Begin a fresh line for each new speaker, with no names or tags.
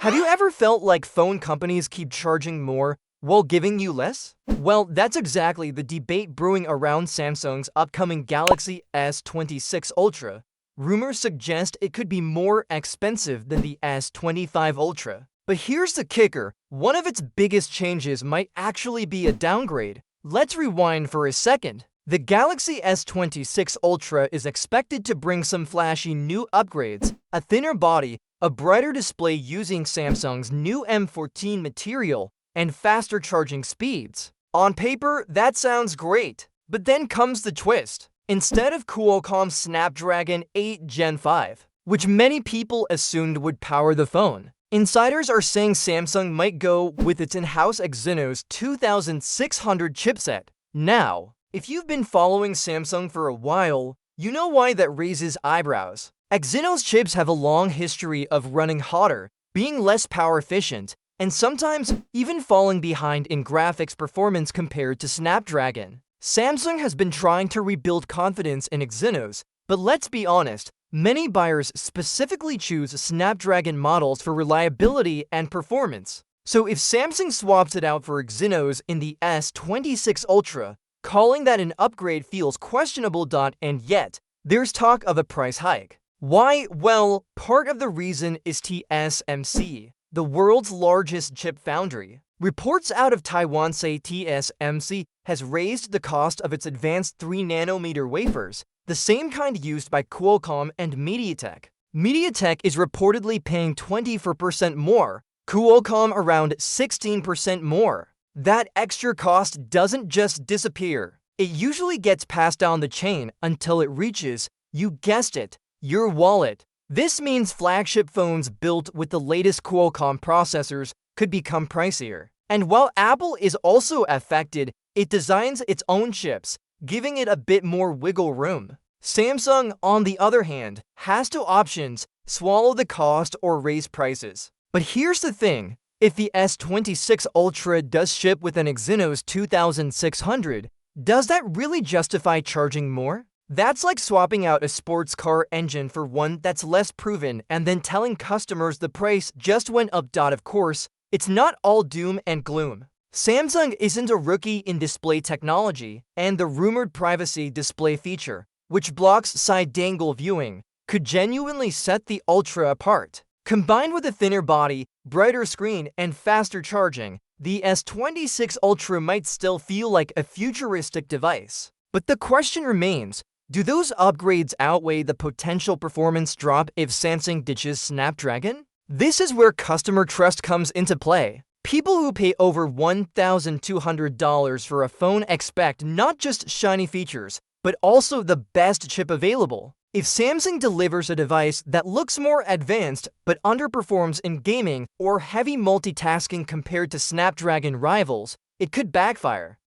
Have you ever felt like phone companies keep charging more while giving you less? Well, that's exactly the debate brewing around Samsung's upcoming Galaxy S26 Ultra. Rumors suggest it could be more expensive than the S25 Ultra. But here's the kicker, one of its biggest changes might actually be a downgrade. Let's rewind for a second. The Galaxy S26 Ultra is expected to bring some flashy new upgrades, a thinner body, a brighter display using Samsung's new M14 material, and faster charging speeds. On paper, that sounds great. But then comes the twist. Instead of Qualcomm's Snapdragon 8 Gen 5, which many people assumed would power the phone, insiders are saying Samsung might go with its in-house Exynos 2600 chipset. Now, if you've been following Samsung for a while, you know why that raises eyebrows. Exynos chips have a long history of running hotter, being less power efficient, and sometimes even falling behind in graphics performance compared to Snapdragon. Samsung has been trying to rebuild confidence in Exynos, but let's be honest, many buyers specifically choose Snapdragon models for reliability and performance. So if Samsung swaps it out for Exynos in the S26 Ultra, calling that an upgrade feels questionable. And yet, there's talk of a price hike. Why? Well, part of the reason is TSMC, the world's largest chip foundry. Reports out of Taiwan say TSMC has raised the cost of its advanced 3nm wafers, the same kind used by Qualcomm and MediaTek. MediaTek is reportedly paying 24% more, Qualcomm around 16% more. That extra cost doesn't just disappear. It usually gets passed down the chain until it reaches, you guessed it, your wallet. This means flagship phones built with the latest Qualcomm processors could become pricier. And while Apple is also affected, it designs its own chips, giving it a bit more wiggle room. Samsung, on the other hand, has two options: swallow the cost or raise prices. But here's the thing, if the S26 Ultra does ship with an Exynos 2600, does that really justify charging more? That's like swapping out a sports car engine for one that's less proven and then telling customers the price just went up. Of course, it's not all doom and gloom. Samsung isn't a rookie in display technology, and the rumored privacy display feature, which blocks side-dangle viewing, could genuinely set the Ultra apart. Combined with a thinner body, brighter screen, and faster charging, the S26 Ultra might still feel like a futuristic device. But the question remains, do those upgrades outweigh the potential performance drop if Samsung ditches Snapdragon? This is where customer trust comes into play. People who pay over $1,200 for a phone expect not just shiny features, but also the best chip available. If Samsung delivers a device that looks more advanced but underperforms in gaming or heavy multitasking compared to Snapdragon rivals, it could backfire.